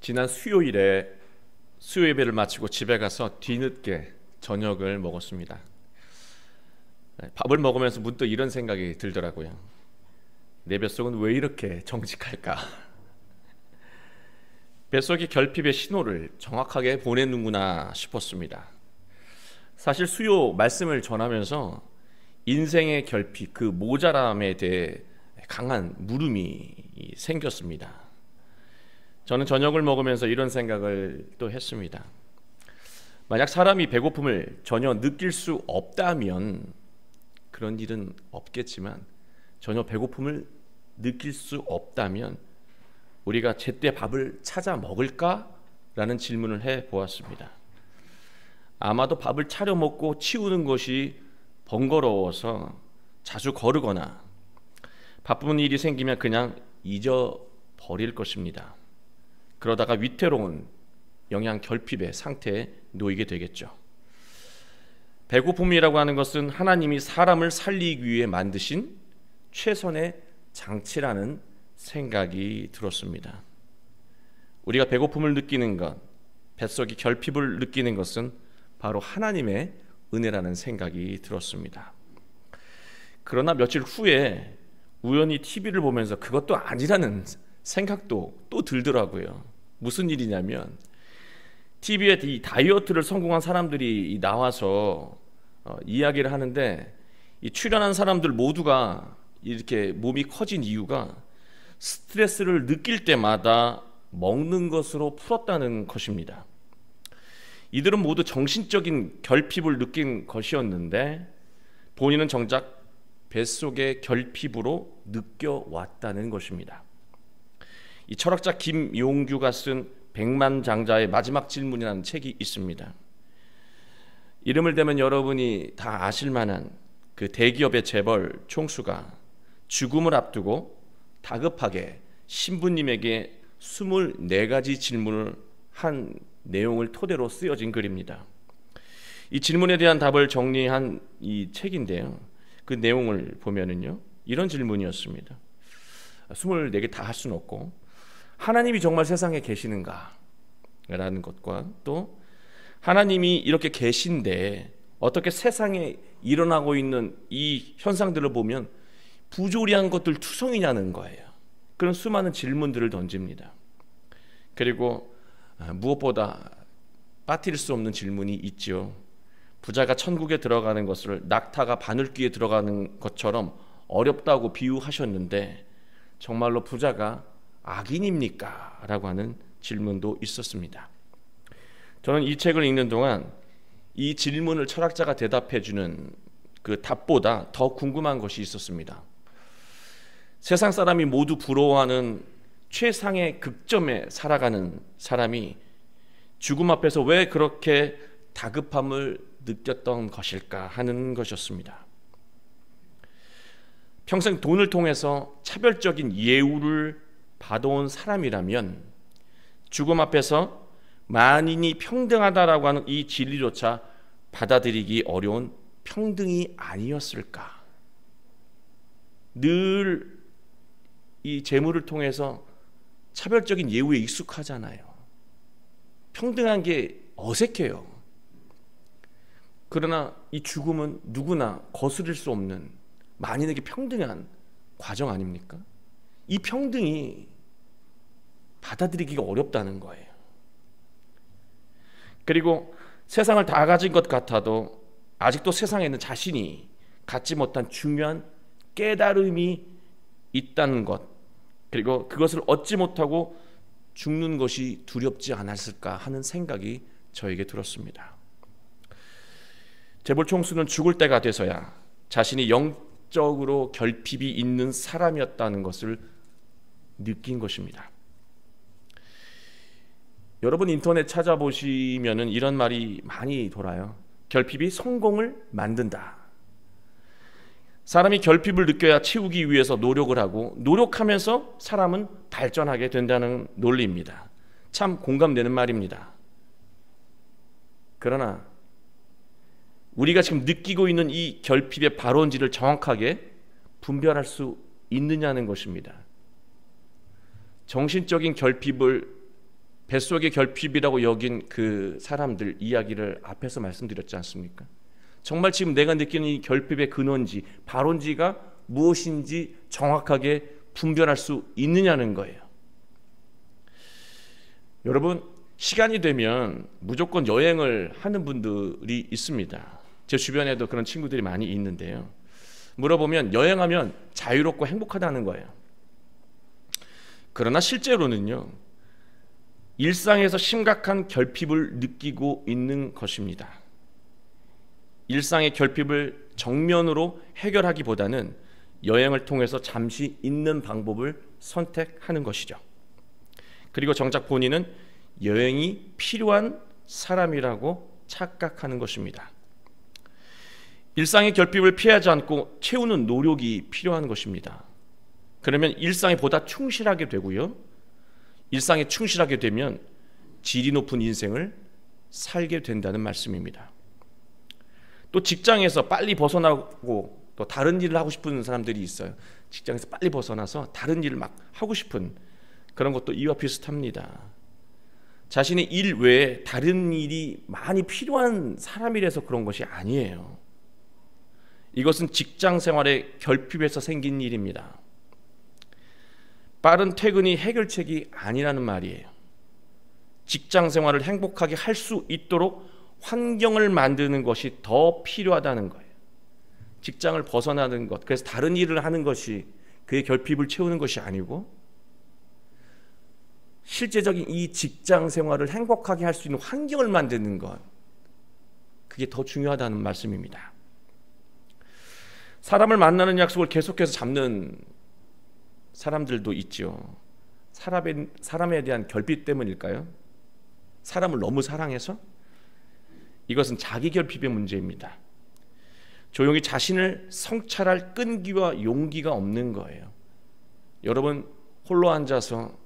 지난 수요일에 수요 예배를 마치고 집에 가서 뒤늦게 저녁을 먹었습니다. 밥을 먹으면서 문득 이런 생각이 들더라고요. 내 뱃속은 왜 이렇게 정직할까? 뱃속의 결핍의 신호를 정확하게 보내는구나 싶었습니다. 사실 수요 말씀을 전하면서 인생의 결핍, 그 모자람에 대해 강한 물음이 생겼습니다. 저는 저녁을 먹으면서 이런 생각을 또 했습니다. 만약 사람이 배고픔을 전혀 느낄 수 없다면 그런 일은 없겠지만, 전혀 배고픔을 느낄 수 없다면 우리가 제때 밥을 찾아 먹을까라는 질문을 해보았습니다. 아마도 밥을 차려 먹고 치우는 것이 번거로워서 자주 거르거나 바쁜 일이 생기면 그냥 잊어버릴 것입니다. 그러다가 위태로운 영양 결핍의 상태에 놓이게 되겠죠. 배고픔이라고 하는 것은 하나님이 사람을 살리기 위해 만드신 최선의 장치라는 생각이 들었습니다. 우리가 배고픔을 느끼는 것, 뱃속의 결핍을 느끼는 것은 바로 하나님의 은혜라는 생각이 들었습니다. 그러나 며칠 후에 우연히 TV를 보면서 그것도 아니라는 생각도 또 들더라고요. 무슨 일이냐면, TV에 이 다이어트를 성공한 사람들이 나와서 이야기를 하는데, 이 출연한 사람들 모두가 이렇게 몸이 커진 이유가 스트레스를 느낄 때마다 먹는 것으로 풀었다는 것입니다. 이들은 모두 정신적인 결핍을 느낀 것이었는데 본인은 정작 뱃속의 결핍으로 느껴왔다는 것입니다. 이 철학자 김용규가 쓴 백만장자의 마지막 질문이라는 책이 있습니다. 이름을 대면 여러분이 다 아실 만한 그 대기업의 재벌 총수가 죽음을 앞두고 다급하게 신부님에게 24가지 질문을 한 내용을 토대로 쓰여진 글입니다. 이 질문에 대한 답을 정리한 이 책인데요, 그 내용을 보면은요, 이런 질문이었습니다. 24개 다 할 수는 없고, 하나님이 정말 세상에 계시는가? 라는 것과, 또 하나님이 이렇게 계신데 어떻게 세상에 일어나고 있는 이 현상들을 보면 부조리한 것들 투성이냐는 거예요. 그런 수많은 질문들을 던집니다. 그리고 무엇보다 빠뜨릴 수 없는 질문이 있죠. 부자가 천국에 들어가는 것을 낙타가 바늘귀에 들어가는 것처럼 어렵다고 비유하셨는데 정말로 부자가 악인입니까? 라고 하는 질문도 있었습니다. 저는 이 책을 읽는 동안 이 질문을 철학자가 대답해주는 그 답보다 더 궁금한 것이 있었습니다. 세상 사람이 모두 부러워하는 최상의 극점에 살아가는 사람이 죽음 앞에서 왜 그렇게 다급함을 느꼈던 것일까 하는 것이었습니다. 평생 돈을 통해서 차별적인 예우를 받아온 사람이라면 죽음 앞에서 만인이 평등하다라고 하는 이 진리조차 받아들이기 어려운 평등이 아니었을까? 늘 이 재물을 통해서 차별적인 예우에 익숙하잖아요. 평등한 게 어색해요. 그러나 이 죽음은 누구나 거스릴 수 없는 만인에게 평등한 과정 아닙니까? 이 평등이 받아들이기가 어렵다는 거예요. 그리고 세상을 다 가진 것 같아도 아직도 세상에는 자신이 갖지 못한 중요한 깨달음이 있다는 것, 그리고 그것을 얻지 못하고 죽는 것이 두렵지 않았을까 하는 생각이 저에게 들었습니다. 재벌 총수는 죽을 때가 돼서야 자신이 영적으로 결핍이 있는 사람이었다는 것을 느낀 것입니다. 여러분 인터넷 찾아보시면은 이런 말이 많이 돌아요. 결핍이 성공을 만든다. 사람이 결핍을 느껴야 채우기 위해서 노력을 하고, 노력하면서 사람은 발전하게 된다는 논리입니다. 참 공감되는 말입니다. 그러나 우리가 지금 느끼고 있는 이 결핍의 발원지를 정확하게 분별할 수 있느냐는 것입니다. 정신적인 결핍을 뱃속의 결핍이라고 여긴 그 사람들 이야기를 앞에서 말씀드렸지 않습니까? 정말 지금 내가 느끼는 이 결핍의 근원지, 발원지가 무엇인지 정확하게 분별할 수 있느냐는 거예요. 여러분, 시간이 되면 무조건 여행을 하는 분들이 있습니다. 제 주변에도 그런 친구들이 많이 있는데요. 물어보면 여행하면 자유롭고 행복하다는 거예요. 그러나 실제로는요, 일상에서 심각한 결핍을 느끼고 있는 것입니다. 일상의 결핍을 정면으로 해결하기보다는 여행을 통해서 잠시 있는 방법을 선택하는 것이죠. 그리고 정작 본인은 여행이 필요한 사람이라고 착각하는 것입니다. 일상의 결핍을 피하지 않고 채우는 노력이 필요한 것입니다. 그러면 일상에 보다 충실하게 되고요, 일상에 충실하게 되면 질이 높은 인생을 살게 된다는 말씀입니다. 또 직장에서 빨리 벗어나고 또 다른 일을 하고 싶은 사람들이 있어요. 직장에서 빨리 벗어나서 다른 일을 막 하고 싶은 그런 것도 이와 비슷합니다. 자신의 일 외에 다른 일이 많이 필요한 사람이라서 그런 것이 아니에요. 이것은 직장 생활의 결핍에서 생긴 일입니다. 빠른 퇴근이 해결책이 아니라는 말이에요. 직장 생활을 행복하게 할 수 있도록 환경을 만드는 것이 더 필요하다는 거예요. 직장을 벗어나는 것, 그래서 다른 일을 하는 것이 그의 결핍을 채우는 것이 아니고, 실제적인 이 직장 생활을 행복하게 할 수 있는 환경을 만드는 것, 그게 더 중요하다는 말씀입니다. 사람을 만나는 약속을 계속해서 잡는 사람들도 있죠. 사람에 대한 결핍 때문일까요? 사람을 너무 사랑해서? 이것은 자기 결핍의 문제입니다. 조용히 자신을 성찰할 끈기와 용기가 없는 거예요. 여러분, 홀로 앉아서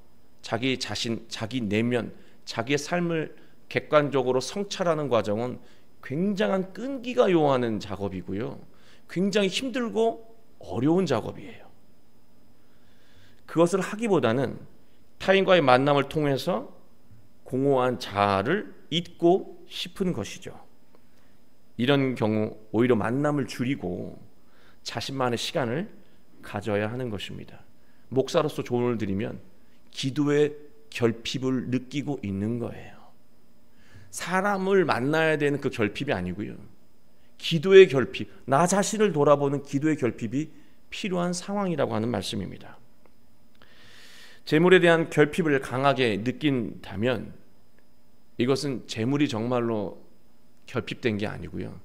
자기 자신, 자기 내면, 자기의 삶을 객관적으로 성찰하는 과정은 굉장한 끈기가 요하는 작업이고요, 굉장히 힘들고 어려운 작업이에요. 그것을 하기보다는 타인과의 만남을 통해서 공허한 자아를 잊고 싶은 것이죠. 이런 경우 오히려 만남을 줄이고 자신만의 시간을 가져야 하는 것입니다. 목사로서 조언을 드리면 기도의 결핍을 느끼고 있는 거예요. 사람을 만나야 되는 그 결핍이 아니고요, 기도의 결핍, 나 자신을 돌아보는 기도의 결핍이 필요한 상황이라고 하는 말씀입니다. 재물에 대한 결핍을 강하게 느낀다면 이것은 재물이 정말로 결핍된 게 아니고요,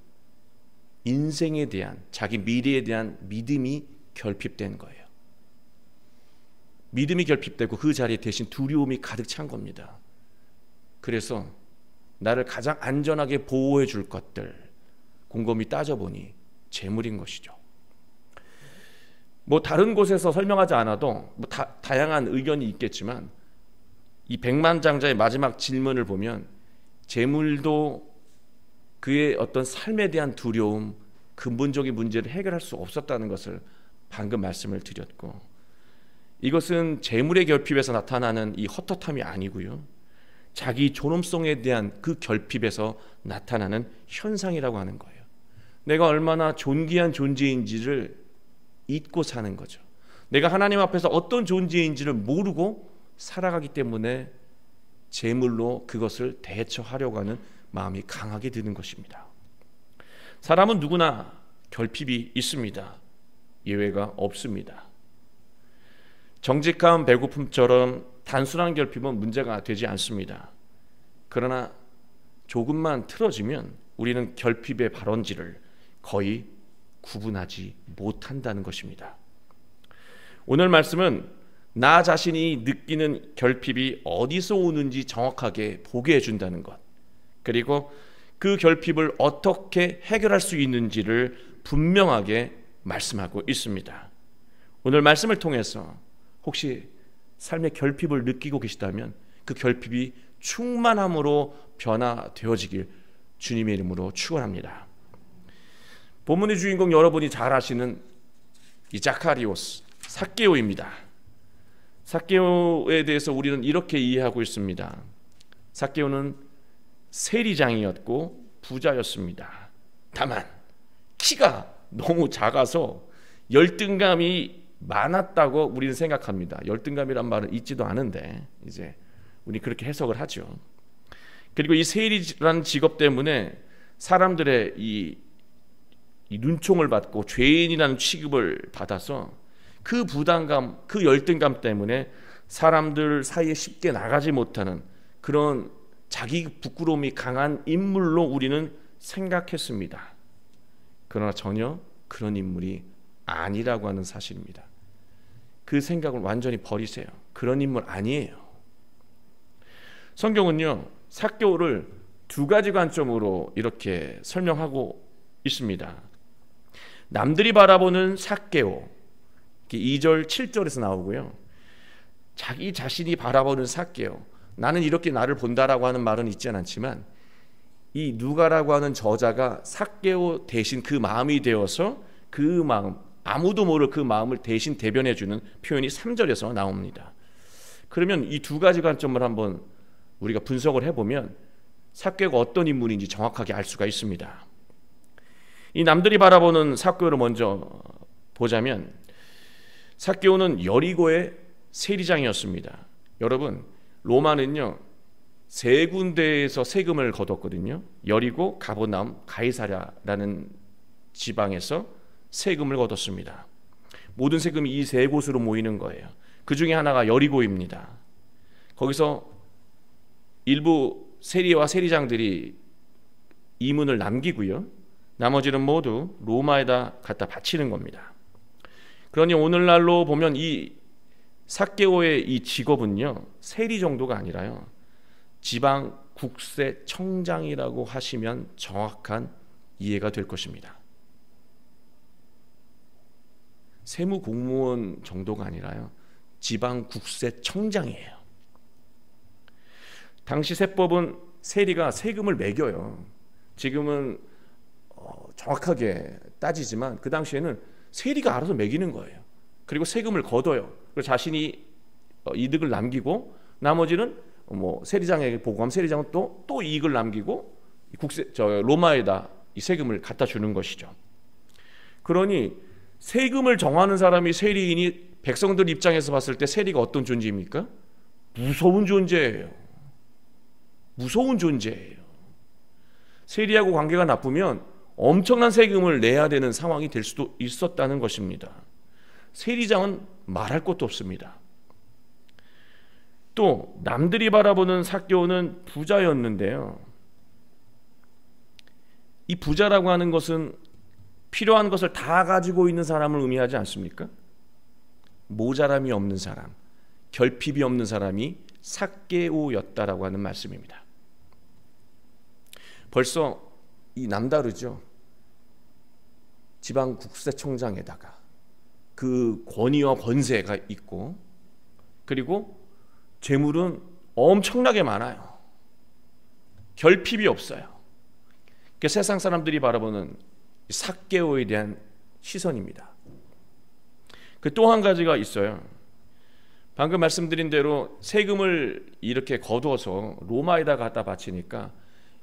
인생에 대한, 자기 미래에 대한 믿음이 결핍된 거예요. 믿음이 결핍되고 그 자리에 대신 두려움이 가득 찬 겁니다. 그래서 나를 가장 안전하게 보호해 줄 것들, 곰곰이 따져보니 재물인 것이죠. 뭐 다른 곳에서 설명하지 않아도 다양한 의견이 있겠지만, 이 백만장자의 마지막 질문을 보면 재물도 그의 어떤 삶에 대한 두려움, 근본적인 문제를 해결할 수 없었다는 것을 방금 말씀을 드렸고, 이것은 재물의 결핍에서 나타나는 이 헛헛함이 아니고요, 자기 존엄성에 대한 그 결핍에서 나타나는 현상이라고 하는 거예요. 내가 얼마나 존귀한 존재인지를 잊고 사는 거죠. 내가 하나님 앞에서 어떤 존재인지를 모르고 살아가기 때문에 재물로 그것을 대처하려고 하는 마음이 강하게 드는 것입니다. 사람은 누구나 결핍이 있습니다. 예외가 없습니다. 정직한 배고픔처럼 단순한 결핍은 문제가 되지 않습니다. 그러나 조금만 틀어지면 우리는 결핍의 발원지를 거의 구분하지 못한다는 것입니다. 오늘 말씀은 나 자신이 느끼는 결핍이 어디서 오는지 정확하게 보게 해준다는 것, 그리고 그 결핍을 어떻게 해결할 수 있는지를 분명하게 말씀하고 있습니다. 오늘 말씀을 통해서 혹시 삶의 결핍을 느끼고 계시다면 그 결핍이 충만함으로 변화되어지길 주님의 이름으로 축원합니다. 본문의 주인공 여러분이 잘 아시는 이 자카리오스, 삭개오입니다. 삭개오에 대해서 우리는 이렇게 이해하고 있습니다. 삭개오는 세리장이었고 부자였습니다. 다만 키가 너무 작아서 열등감이 많았다고 우리는 생각합니다. 열등감이란 말은 있지도 않은데 이제 우리 그렇게 해석을 하죠. 그리고 이 세리라는 직업 때문에 사람들의 이 눈총을 받고 죄인이라는 취급을 받아서 그 부담감, 그 열등감 때문에 사람들 사이에 쉽게 나가지 못하는 그런 자기 부끄러움이 강한 인물로 우리는 생각했습니다. 그러나 전혀 그런 인물이 아니라고 하는 사실입니다. 그 생각을 완전히 버리세요. 그런 인물 아니에요. 성경은요, 삭개오를 두 가지 관점으로 이렇게 설명하고 있습니다. 남들이 바라보는 삭개오, 2절 7절에서 나오고요. 자기 자신이 바라보는 삭개오, 나는 이렇게 나를 본다라고 하는 말은 있지는 않지만 이 누가라고 하는 저자가 삭개오 대신 그 마음이 되어서 그 마음, 아무도 모를 그 마음을 대신 대변해주는 표현이 3절에서 나옵니다. 그러면 이 두 가지 관점을 한번 우리가 분석을 해보면 삭개오가 어떤 인물인지 정확하게 알 수가 있습니다. 이 남들이 바라보는 삭개오를 먼저 보자면 삭개오는 여리고의 세리장이었습니다. 여러분, 로마는요 세 군데에서 세금을 거뒀거든요. 여리고, 가버나움, 가이사랴라는 지방에서 세금을 거뒀습니다. 모든 세금이 이 세 곳으로 모이는 거예요. 그 중에 하나가 여리고입니다. 거기서 일부 세리와 세리장들이 이문을 남기고요, 나머지는 모두 로마에다 갖다 바치는 겁니다. 그러니 오늘날로 보면 이 삭개오의 이 직업은요 세리 정도가 아니라요 지방 국세청장이라고 하시면 정확한 이해가 될 것입니다. 세무 공무원 정도가 아니라요 지방 국세청장이에요. 당시 세법은 세리가 세금을 매겨요. 지금은 정확하게 따지지만 그 당시에는 세리가 알아서 매기는 거예요. 그리고 세금을 걷어요. 그리고 자신이 이득을 남기고 나머지는 세리장에게 보고하면 세리장은 또 이익을 남기고 로마에다 이 세금을 갖다 주는 것이죠. 그러니 세금을 정하는 사람이 세리인이 백성들 입장에서 봤을 때 세리가 어떤 존재입니까? 무서운 존재예요. 무서운 존재예요. 세리하고 관계가 나쁘면 엄청난 세금을 내야 되는 상황이 될 수도 있었다는 것입니다. 세리장은 말할 것도 없습니다. 또 남들이 바라보는 삭개오는 부자였는데요, 이 부자라고 하는 것은 필요한 것을 다 가지고 있는 사람을 의미하지 않습니까? 모자람이 없는 사람, 결핍이 없는 사람이 삭개오였다라고 하는 말씀입니다. 벌써 이 남다르죠. 지방 국세청장에다가 그 권위와 권세가 있고, 그리고 재물은 엄청나게 많아요. 결핍이 없어요. 그게 세상 사람들이 바라보는 삭개오에 대한 시선입니다. 그 또 한 가지가 있어요. 방금 말씀드린 대로 세금을 이렇게 거두어서 로마에다 갖다 바치니까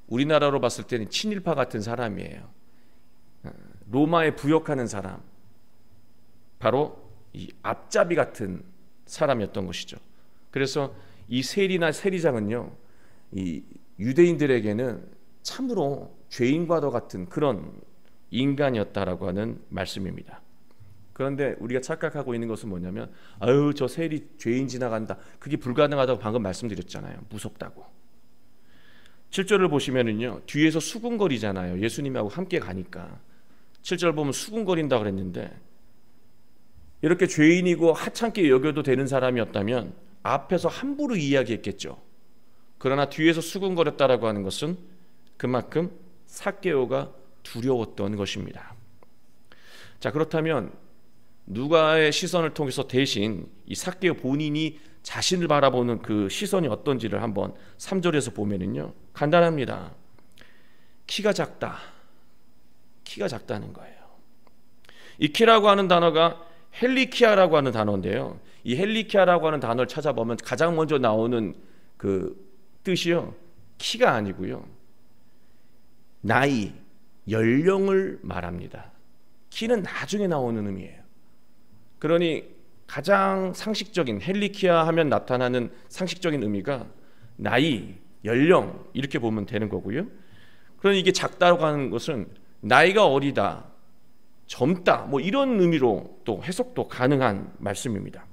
우리나라로 봤을 때는 친일파 같은 사람이에요. 로마에 부역하는 사람, 바로 이 앞잡이 같은 사람이었던 것이죠. 그래서 이 세리나 세리장은요, 이 유대인들에게는 참으로 죄인과도 같은 그런 인간이었다라고 하는 말씀입니다. 그런데 우리가 착각하고 있는 것은 뭐냐면, 아유 저 세리 죄인 지나간다, 그게 불가능하다고 방금 말씀드렸잖아요. 무섭다고. 7절을 보시면은요, 뒤에서 수군거리잖아요. 예수님하고 함께 가니까 7절 보면 수군거린다 그랬는데, 이렇게 죄인이고 하찮게 여겨도 되는 사람이었다면 앞에서 함부로 이야기했겠죠. 그러나 뒤에서 수군거렸다라고 하는 것은 그만큼 삭개오가 두려웠던 것입니다. 자, 그렇다면 누가의 시선을 통해서 대신 이 삭개오 본인이 자신을 바라보는 그 시선이 어떤지를 한번 3절에서 보면은요, 간단합니다. 키가 작다. 키가 작다는 거예요. 이 키라고 하는 단어가 헬리키아라고 하는 단어인데요, 이 헬리키아라고 하는 단어를 찾아보면 가장 먼저 나오는 그 뜻이요, 키가 아니고요, 나이, 연령을 말합니다. 키는 나중에 나오는 의미예요. 그러니 가장 상식적인, 헬리키아 하면 나타나는 상식적인 의미가 나이, 연령 이렇게 보면 되는 거고요. 그러니 이게 작다고 하는 것은 나이가 어리다, 젊다, 뭐 이런 의미로 또 해석도 가능한 말씀입니다.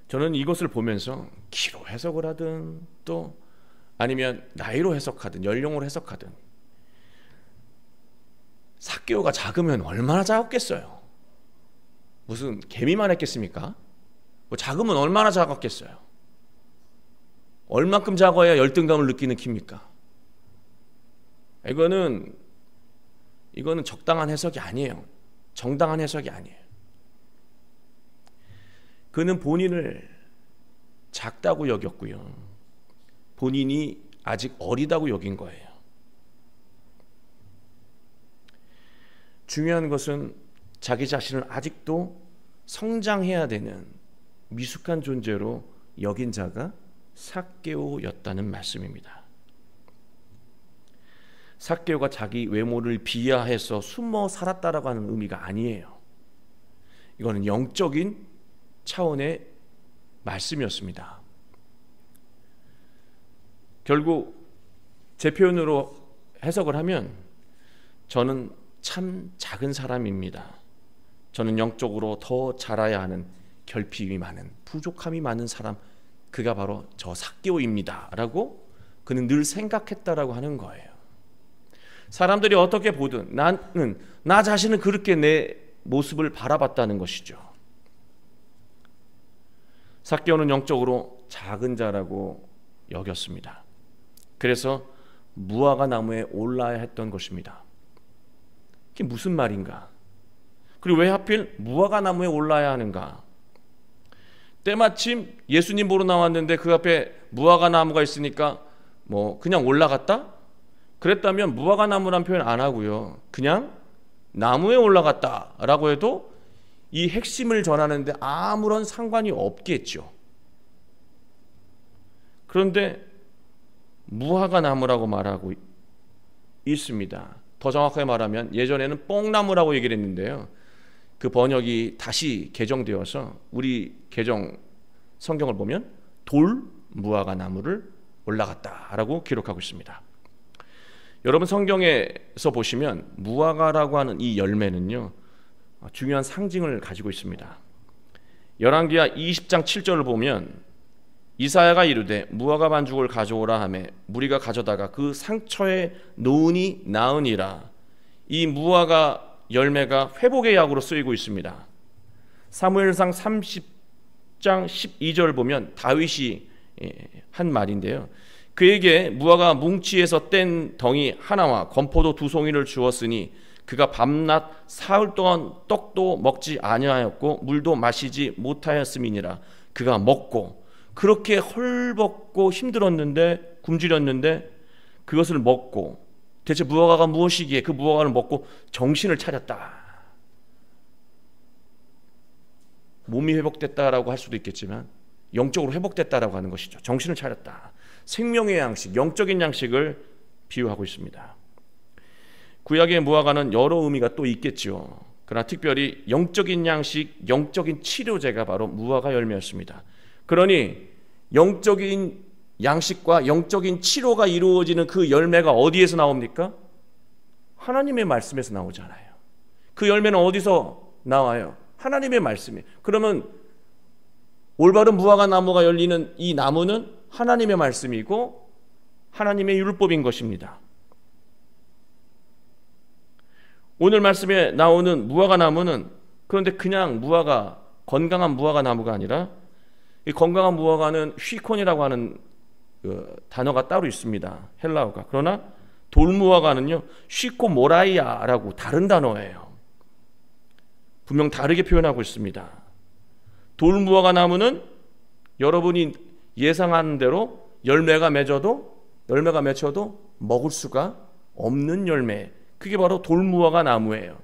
저는 이것을 보면서 키로 해석을 하든 또 아니면 나이로 해석하든 연령으로 해석하든, 삭개오가 작으면 얼마나 작았겠어요? 무슨 개미만 했겠습니까? 뭐 작으면 얼마나 작았겠어요? 얼만큼 작아야 열등감을 느끼는 키입니까? 이거는 적당한 해석이 아니에요. 정당한 해석이 아니에요. 그는 본인을 작다고 여겼고요, 본인이 아직 어리다고 여긴 거예요. 중요한 것은 자기 자신을 아직도 성장해야 되는 미숙한 존재로 여긴 자가 삭개오였다는 말씀입니다. 삭개오가 자기 외모를 비하해서 숨어 살았다라고 하는 의미가 아니에요. 이거는 영적인 차원의 말씀이었습니다. 결국 제 표현으로 해석을 하면 저는 참 작은 사람입니다. 저는 영적으로 더 자라야 하는 결핍이 많은, 부족함이 많은 사람, 그가 바로 저 삭개오입니다 라고 그는 늘 생각했다라고 하는 거예요. 사람들이 어떻게 보든 나는, 나 자신은 그렇게 내 모습을 바라봤다는 것이죠. 삭개오는 영적으로 작은 자라고 여겼습니다. 그래서 무화과 나무에 올라야 했던 것입니다. 이게 무슨 말인가? 그리고 왜 하필 무화과 나무에 올라야 하는가? 때마침 예수님 보러 나왔는데 그 앞에 무화과 나무가 있으니까 뭐 그냥 올라갔다? 그랬다면 무화과 나무란 표현 안 하고요, 그냥 나무에 올라갔다라고 해도 이 핵심을 전하는데 아무런 상관이 없겠죠. 그런데 무화과 나무라고 말하고 있습니다. 더 정확하게 말하면 예전에는 뽕나무라고 얘기를 했는데요, 그 번역이 다시 개정되어서 우리 개정 성경을 보면 돌 무화과 나무를 올라갔다라고 기록하고 있습니다. 여러분 성경에서 보시면 무화과라고 하는 이 열매는요, 중요한 상징을 가지고 있습니다. 열왕기하 20장 7절을 보면 이사야가 이르되 무화과 반죽을 가져오라 하매 무리가 가져다가 그 상처에 놓으니 나으니라. 이 무화과 열매가 회복의 약으로 쓰이고 있습니다. 사무엘상 30장 12절 보면 다윗이 한 말인데요, 그에게 무화과 뭉치에서 뗀 덩이 하나와 건포도 2송이를 주었으니 그가 밤낮 사흘 동안 떡도 먹지 아니하였고 물도 마시지 못하였음이니라. 그가 먹고 그렇게 헐벗고 힘들었는데, 굶주렸는데 그것을 먹고, 대체 무화과가 무엇이기에 그 무화과를 먹고 정신을 차렸다. 몸이 회복됐다라고 할 수도 있겠지만 영적으로 회복됐다라고 하는 것이죠. 정신을 차렸다. 생명의 양식, 영적인 양식을 비유하고 있습니다. 구약의 무화과는 여러 의미가 또 있겠죠. 그러나 특별히 영적인 양식, 영적인 치료제가 바로 무화과 열매였습니다. 그러니 영적인 양식과 영적인 치료가 이루어지는 그 열매가 어디에서 나옵니까? 하나님의 말씀에서 나오잖아요. 그 열매는 어디서 나와요? 하나님의 말씀이에요. 그러면 올바른 무화과 나무가 열리는 이 나무는 하나님의 말씀이고 하나님의 율법인 것입니다. 오늘 말씀에 나오는 무화과 나무는 그런데 그냥 무화과, 건강한 무화과 나무가 아니라, 이 건강한 무화과는 휘콘이라고 하는 그 단어가 따로 있습니다. 헬라어가. 그러나 돌무화과는요, 휘코모라이아라고 다른 단어예요. 분명 다르게 표현하고 있습니다. 돌무화과 나무는 여러분이 예상하는 대로 열매가 맺혀도 먹을 수가 없는 열매, 그게 바로 돌무화과 나무예요.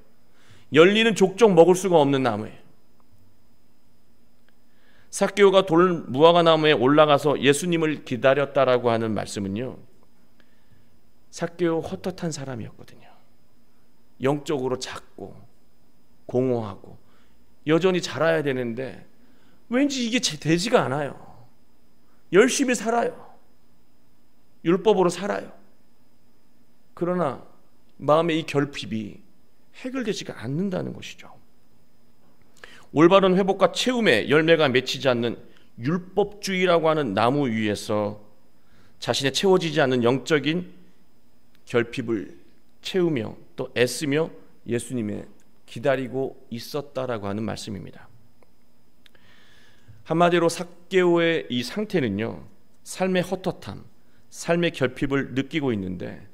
열리는 족족 먹을 수가 없는 나무예요. 삭개오가 돌 무화과 나무에 올라가서 예수님을 기다렸다라고 하는 말씀은요, 삭개오 헛헛한 사람이었거든요. 영적으로 작고 공허하고 여전히 자라야 되는데 왠지 이게 되지가 않아요. 열심히 살아요. 율법으로 살아요. 그러나 마음의 이 결핍이 해결되지가 않는다는 것이죠. 올바른 회복과 채움의 열매가 맺히지 않는 율법주의라고 하는 나무 위에서 자신의 채워지지 않는 영적인 결핍을 채우며 또 애쓰며 예수님의 기다리고 있었다라고 하는 말씀입니다. 한마디로 삭개오의 이 상태는요, 삶의 헛헛함, 삶의 결핍을 느끼고 있는데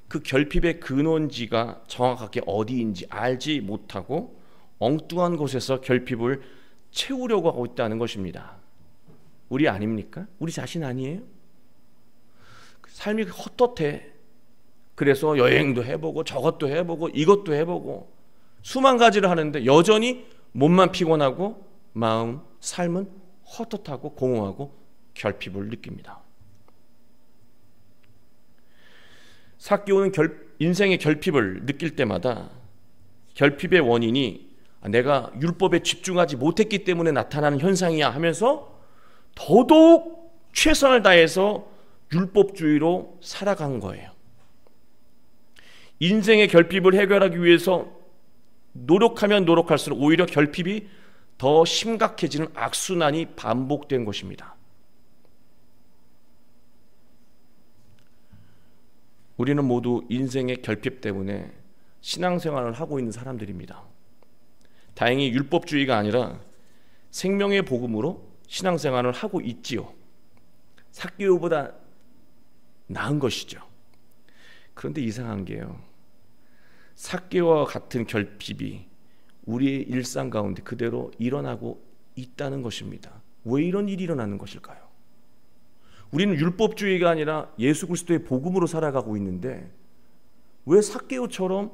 그 결핍의 근원지가 정확하게 어디인지 알지 못하고 엉뚱한 곳에서 결핍을 채우려고 하고 있다는 것입니다. 우리 아닙니까? 우리 자신 아니에요? 삶이 헛헛해. 그래서 여행도 해보고 저것도 해보고 이것도 해보고 수만 가지를 하는데 여전히 몸만 피곤하고 마음, 삶은 헛헛하고 공허하고 결핍을 느낍니다. 삭개오는 인생의 결핍을 느낄 때마다 결핍의 원인이 내가 율법에 집중하지 못했기 때문에 나타나는 현상이야 하면서 더더욱 최선을 다해서 율법주의로 살아간 거예요. 인생의 결핍을 해결하기 위해서 노력하면 노력할수록 오히려 결핍이 더 심각해지는 악순환이 반복된 것입니다. 우리는 모두 인생의 결핍 때문에 신앙생활을 하고 있는 사람들입니다. 다행히 율법주의가 아니라 생명의 복음으로 신앙생활을 하고 있지요. 삭개오보다 나은 것이죠. 그런데 이상한 게요, 삭개오와 같은 결핍이 우리의 일상 가운데 그대로 일어나고 있다는 것입니다. 왜 이런 일이 일어나는 것일까요? 우리는 율법주의가 아니라 예수 그리스도의 복음으로 살아가고 있는데 왜 삭개오처럼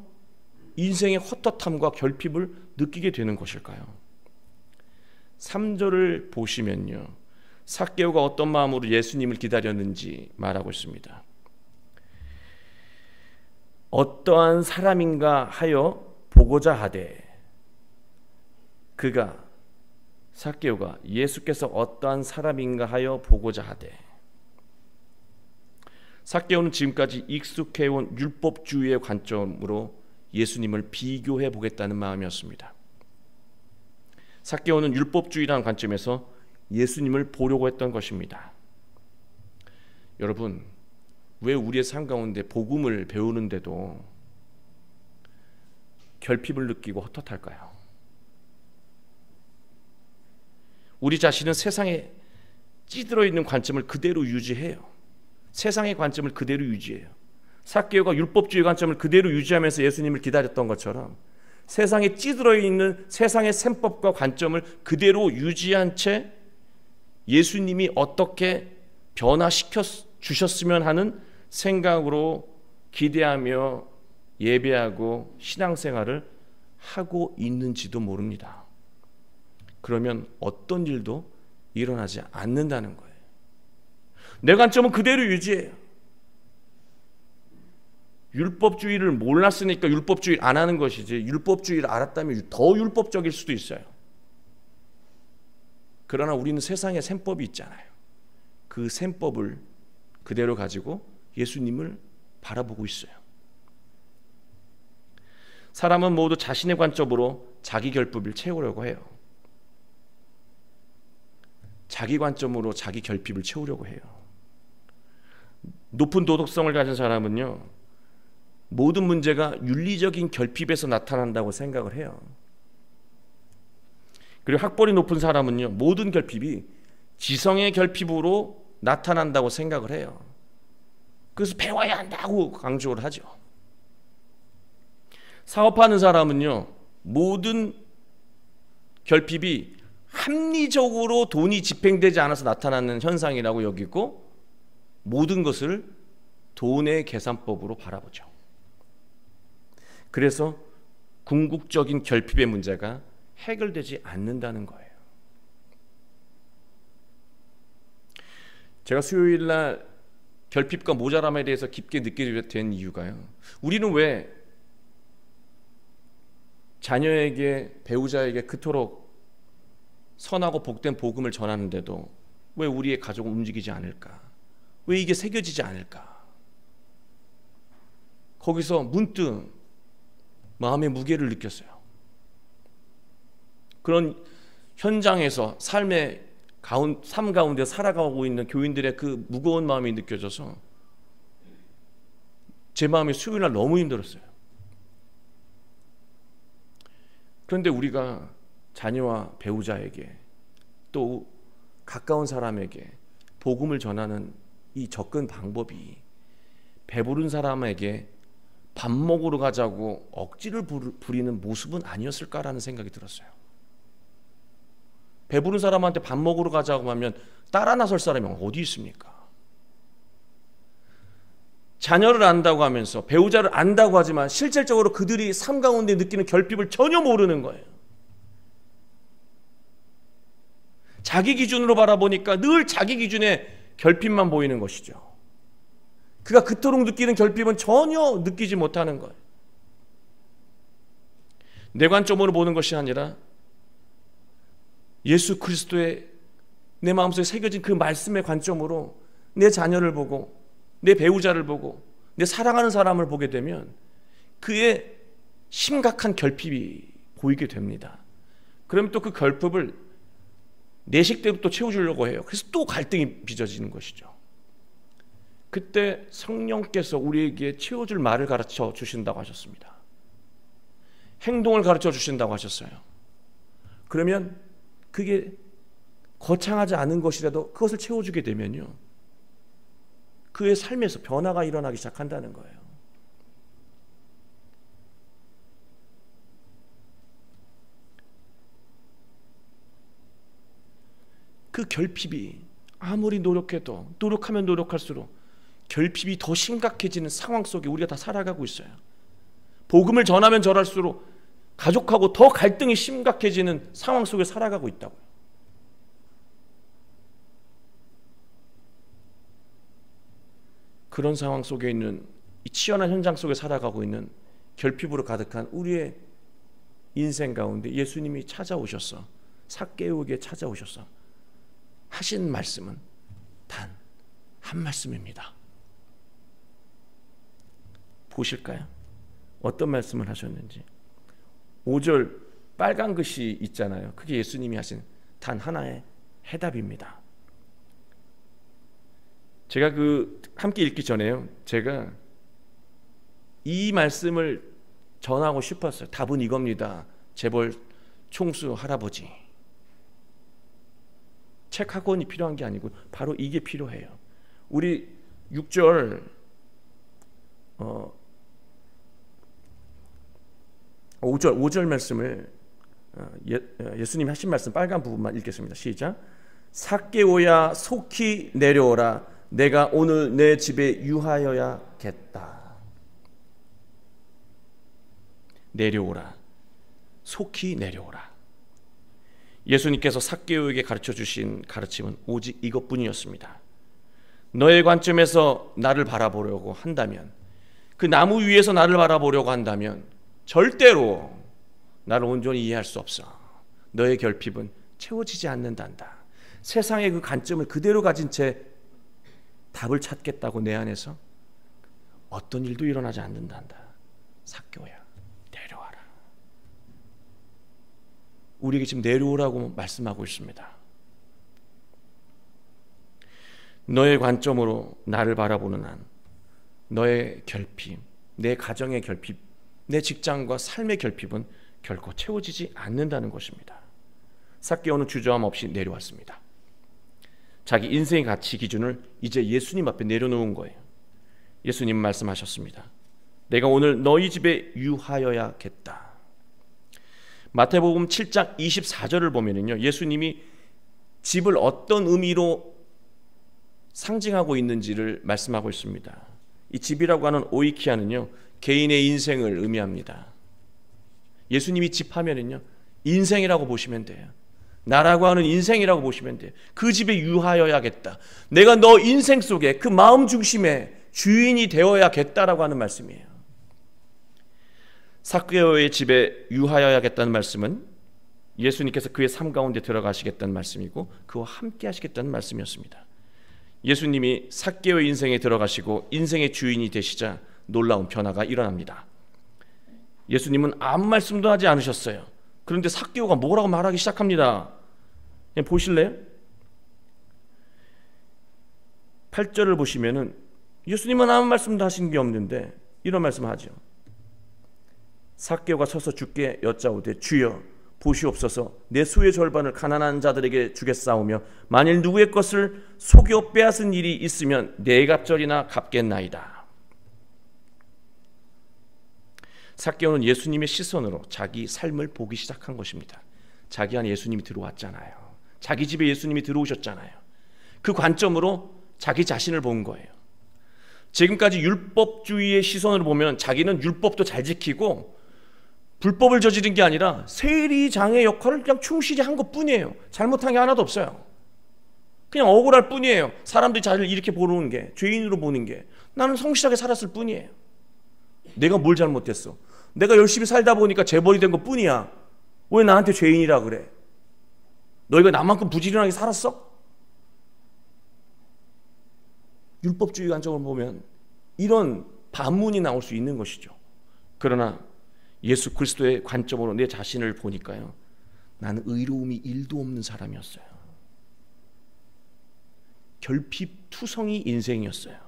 인생의 헛헛함과 결핍을 느끼게 되는 것일까요? 3절을 보시면요, 삭개오가 어떤 마음으로 예수님을 기다렸는지 말하고 있습니다. 어떠한 사람인가 하여 보고자 하되, 삭개오가 예수께서 어떠한 사람인가 하여 보고자 하되, 삭개오는 지금까지 익숙해온 율법주의의 관점으로 예수님을 비교해 보겠다는 마음이었습니다. 삭개오는 율법주의라는 관점에서 예수님을 보려고 했던 것입니다. 여러분, 왜 우리의 삶 가운데 복음을 배우는데도 결핍을 느끼고 헛헛할까요? 우리 자신은 세상에 찌들어 있는 관점을 그대로 유지해요. 세상의 관점을 그대로 유지해요. 삭개오가 율법주의 관점을 그대로 유지하면서 예수님을 기다렸던 것처럼 세상에 찌들어 있는 세상의 셈법과 관점을 그대로 유지한 채 예수님이 어떻게 변화시켜 주셨으면 하는 생각으로 기대하며 예배하고 신앙생활을 하고 있는지도 모릅니다. 그러면 어떤 일도 일어나지 않는다는 거예요. 내 관점은 그대로 유지해요. 율법주의를 몰랐으니까 율법주의를 안 하는 것이지, 율법주의를 알았다면 더 율법적일 수도 있어요. 그러나 우리는 세상에 셈법이 있잖아요. 그 셈법을 그대로 가지고 예수님을 바라보고 있어요. 사람은 모두 자신의 관점으로 자기 결핍을 채우려고 해요. 자기 관점으로 자기 결핍을 채우려고 해요. 높은 도덕성을 가진 사람은요, 모든 문제가 윤리적인 결핍에서 나타난다고 생각을 해요. 그리고 학벌이 높은 사람은요, 모든 결핍이 지성의 결핍으로 나타난다고 생각을 해요. 그래서 배워야 한다고 강조를 하죠. 사업하는 사람은요, 모든 결핍이 합리적으로 돈이 집행되지 않아서 나타나는 현상이라고 여기고 모든 것을 돈의 계산법으로 바라보죠. 그래서 궁극적인 결핍의 문제가 해결되지 않는다는 거예요. 제가 수요일 날 결핍과 모자람에 대해서 깊게 느끼게 된 이유가요, 우리는 왜 자녀에게, 배우자에게 그토록 선하고 복된 복음을 전하는데도 왜 우리의 가족은 움직이지 않을까? 왜 이게 새겨지지 않을까? 거기서 문득 마음의 무게를 느꼈어요. 그런 현장에서 삶 가운데 살아가고 있는 교인들의 그 무거운 마음이 느껴져서 제 마음이 수요일 날 너무 힘들었어요. 그런데 우리가 자녀와 배우자에게 또 가까운 사람에게 복음을 전하는 이 접근 방법이 배부른 사람에게 밥 먹으러 가자고 억지를 부리는 모습은 아니었을까라는 생각이 들었어요. 배부른 사람한테 밥 먹으러 가자고 하면 따라 나설 사람이 어디 있습니까? 자녀를 안다고 하면서 배우자를 안다고 하지만 실질적으로 그들이 삶 가운데 느끼는 결핍을 전혀 모르는 거예요. 자기 기준으로 바라보니까 늘 자기 기준의 결핍만 보이는 것이죠. 그가 그토록 느끼는 결핍은 전혀 느끼지 못하는 거예요. 내 관점으로 보는 것이 아니라 예수 그리스도의 내 마음속에 새겨진 그 말씀의 관점으로 내 자녀를 보고 내 배우자를 보고 내 사랑하는 사람을 보게 되면 그의 심각한 결핍이 보이게 됩니다. 그러면 또 그 결핍을 내 식대로 또 채워주려고 해요. 그래서 또 갈등이 빚어지는 것이죠. 그때 성령께서 우리에게 채워줄 말을 가르쳐 주신다고 하셨습니다. 행동을 가르쳐 주신다고 하셨어요. 그러면 그게 거창하지 않은 것이라도 그것을 채워주게 되면요, 그의 삶에서 변화가 일어나기 시작한다는 거예요. 그 결핍이 아무리 노력해도 노력하면 노력할수록 결핍이 더 심각해지는 상황 속에 우리가 다 살아가고 있어요. 복음을 전하면 전할수록 가족하고 더 갈등이 심각해지는 상황 속에 살아가고 있다고요. 그런 상황 속에 있는 이 치열한 현장 속에 살아가고 있는 결핍으로 가득한 우리의 인생 가운데 예수님이 찾아오셔서, 삭개오에게 찾아오셔서 하신 말씀은 단 한 말씀입니다. 보실까요? 어떤 말씀을 하셨는지. 5절 빨간 글씨 있잖아요. 그게 예수님이 하신 단 하나의 해답입니다. 제가 함께 읽기 전에요, 제가 이 말씀을 전하고 싶었어요. 답은 이겁니다. 재벌 총수 할아버지. 책 학원이 필요한 게 아니고 바로 이게 필요해요. 우리 6절 5절 말씀을 예수님이 하신 말씀 빨간 부분만 읽겠습니다. 시작. 삭개오야 속히 내려오라. 내가 오늘 내 집에 유하여야겠다. 내려오라. 속히 내려오라. 예수님께서 삭개오에게 가르쳐 주신 가르침은 오직 이것뿐이었습니다. 너의 관점에서 나를 바라보려고 한다면, 그 나무 위에서 나를 바라보려고 한다면 절대로 나를 온전히 이해할 수 없어. 너의 결핍은 채워지지 않는단다. 세상의 그 관점을 그대로 가진 채 답을 찾겠다고 내 안에서 어떤 일도 일어나지 않는단다. 삭개오야, 내려와라. 우리에게 지금 내려오라고 말씀하고 있습니다. 너의 관점으로 나를 바라보는 한 너의 결핍, 내 가정의 결핍, 내 직장과 삶의 결핍은 결코 채워지지 않는다는 것입니다. 삭개오는 주저함 없이 내려왔습니다. 자기 인생의 가치 기준을 이제 예수님 앞에 내려놓은 거예요. 예수님 말씀하셨습니다. 내가 오늘 너희 집에 유하여야겠다. 마태복음 7장 24절을 보면요, 예수님이 집을 어떤 의미로 상징하고 있는지를 말씀하고 있습니다. 이 집이라고 하는 오이키아는요, 개인의 인생을 의미합니다. 예수님이 집 하면은요, 인생이라고 보시면 돼요. 나라고 하는 인생이라고 보시면 돼요. 그 집에 유하여야겠다. 내가 너 인생 속에 그 마음 중심의 주인이 되어야겠다라고 하는 말씀이에요. 삭개오의 집에 유하여야겠다는 말씀은 예수님께서 그의 삶 가운데 들어가시겠다는 말씀이고 그와 함께 하시겠다는 말씀이었습니다. 예수님이 삭개오의 인생에 들어가시고 인생의 주인이 되시자 놀라운 변화가 일어납니다. 예수님은 아무 말씀도 하지 않으셨어요. 그런데 삭개오가 뭐라고 말하기 시작합니다. 보실래요? 8절을 보시면은 예수님은 아무 말씀도 하신 게 없는데 이런 말씀을 하죠. 삭개오가 서서 주께 여짜오되 주여 보시옵소서 내 수의 절반을 가난한 자들에게 주겠사오며 만일 누구의 것을 속여 빼앗은 일이 있으면 네 갑절이나 갚겠나이다. 삭개오는 예수님의 시선으로 자기 삶을 보기 시작한 것입니다. 자기 안에 예수님이 들어왔잖아요. 자기 집에 예수님이 들어오셨잖아요. 그 관점으로 자기 자신을 본 거예요. 지금까지 율법주의의 시선으로 보면 자기는 율법도 잘 지키고 불법을 저지른 게 아니라 세리장의 역할을 그냥 충실히 한 것뿐이에요. 잘못한 게 하나도 없어요. 그냥 억울할 뿐이에요. 사람들이 자기를 이렇게 보는 게, 죄인으로 보는 게. 나는 성실하게 살았을 뿐이에요. 내가 뭘 잘못했어? 내가 열심히 살다 보니까 재벌이 된 것뿐이야. 왜 나한테 죄인이라 그래? 너희가 나만큼 부지런하게 살았어? 율법주의 관점을 보면 이런 반문이 나올 수 있는 것이죠. 그러나 예수 그리스도의 관점으로 내 자신을 보니까요, 나는 의로움이 1도 없는 사람이었어요. 결핍투성이 인생이었어요.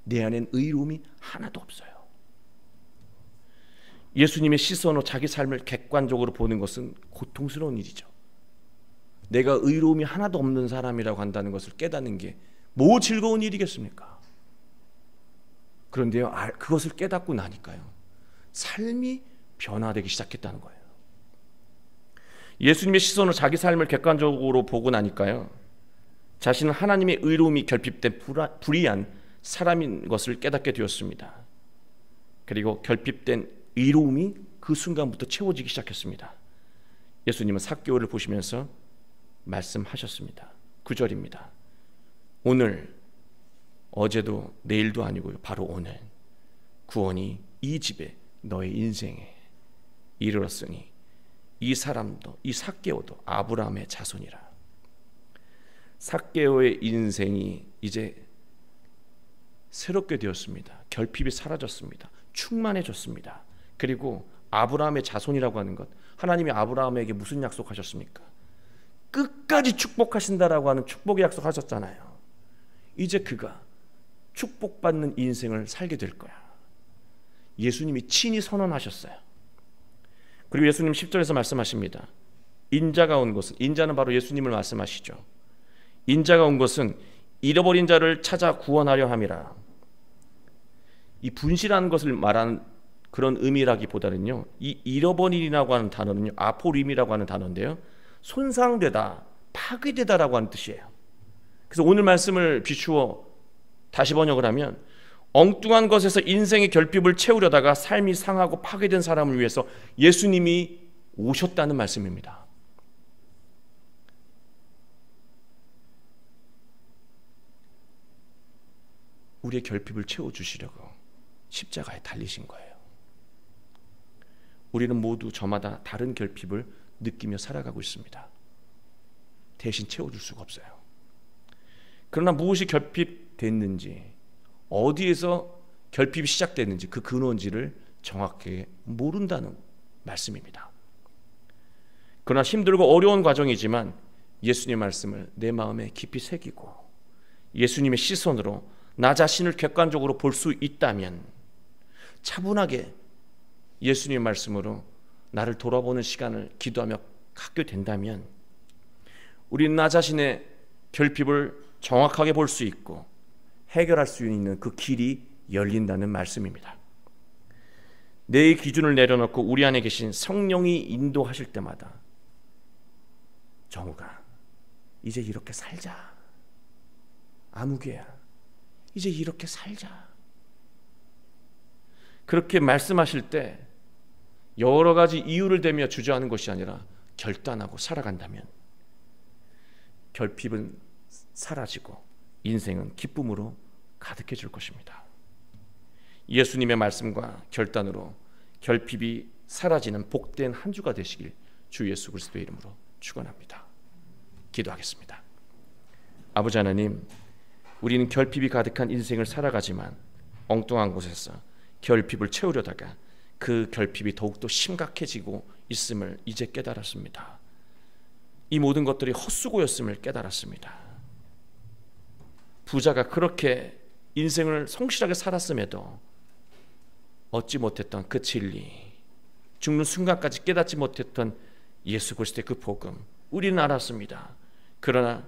내 안엔 의로움이 하나도 없어요. 예수님의 시선으로 자기 삶을 객관적으로 보는 것은 고통스러운 일이죠. 내가 의로움이 하나도 없는 사람이라고 한다는 것을 깨닫는 게 뭐 즐거운 일이겠습니까? 그런데요, 그것을 깨닫고 나니까요, 삶이 변화되기 시작했다는 거예요. 예수님의 시선으로 자기 삶을 객관적으로 보고 나니까요, 자신은 하나님의 의로움이 결핍된 불의한 사람인 것을 깨닫게 되었습니다. 그리고 결핍된 의로움이 그 순간부터 채워지기 시작했습니다. 예수님은 삭개오를 보시면서 말씀하셨습니다. 9절입니다. 오늘, 어제도 내일도 아니고요, 바로 오늘 구원이 이 집에 너의 인생에 이르렀으니 이 사람도, 이 삭개오도 아브라함의 자손이라. 삭개오의 인생이 이제 새롭게 되었습니다. 결핍이 사라졌습니다. 충만해졌습니다. 그리고 아브라함의 자손이라고 하는 것, 하나님이 아브라함에게 무슨 약속하셨습니까? 끝까지 축복하신다라고 하는 축복의 약속하셨잖아요. 이제 그가 축복받는 인생을 살게 될 거야. 예수님이 친히 선언하셨어요. 그리고 예수님 10절에서 말씀하십니다. 인자가 온 것은, 인자는 바로 예수님을 말씀하시죠. 인자가 온 것은 잃어버린 자를 찾아 구원하려 함이라. 이 분실한 것을 말하는 그런 의미라기보다는요, 이 잃어버리라고 하는 단어는요, 아포림이라고 하는 단어인데요, 손상되다, 파괴되다라고 하는 뜻이에요. 그래서 오늘 말씀을 비추어 다시 번역을 하면, 엉뚱한 것에서 인생의 결핍을 채우려다가 삶이 상하고 파괴된 사람을 위해서 예수님이 오셨다는 말씀입니다. 우리의 결핍을 채워주시려고 십자가에 달리신 거예요. 우리는 모두 저마다 다른 결핍을 느끼며 살아가고 있습니다. 대신 채워줄 수가 없어요. 그러나 무엇이 결핍됐는지, 어디에서 결핍이 시작됐는지, 그 근원지를 정확하게 모른다는 말씀입니다. 그러나 힘들고 어려운 과정이지만 예수님의 말씀을 내 마음에 깊이 새기고 예수님의 시선으로 나 자신을 객관적으로 볼 수 있다면, 차분하게 예수님의 말씀으로 나를 돌아보는 시간을 기도하며 갖게 된다면, 우리는 나 자신의 결핍을 정확하게 볼 수 있고 해결할 수 있는 그 길이 열린다는 말씀입니다. 내 기준을 내려놓고 우리 안에 계신 성령이 인도하실 때마다, 정우가 이제 이렇게 살자, 아무개야 이제 이렇게 살자, 그렇게 말씀하실 때 여러 가지 이유를 대며 주저하는 것이 아니라 결단하고 살아간다면 결핍은 사라지고 인생은 기쁨으로 가득해질 것입니다. 예수님의 말씀과 결단으로 결핍이 사라지는 복된 한 주가 되시길 주 예수 그리스도의 이름으로 축원합니다. 기도하겠습니다. 아버지 하나님, 우리는 결핍이 가득한 인생을 살아가지만 엉뚱한 곳에서 결핍을 채우려다가 그 결핍이 더욱더 심각해지고 있음을 이제 깨달았습니다. 이 모든 것들이 헛수고였음을 깨달았습니다. 부자가 그렇게 인생을 성실하게 살았음에도 얻지 못했던 그 진리, 죽는 순간까지 깨닫지 못했던 예수 그리스도의 그 복음, 우리는 알았습니다. 그러나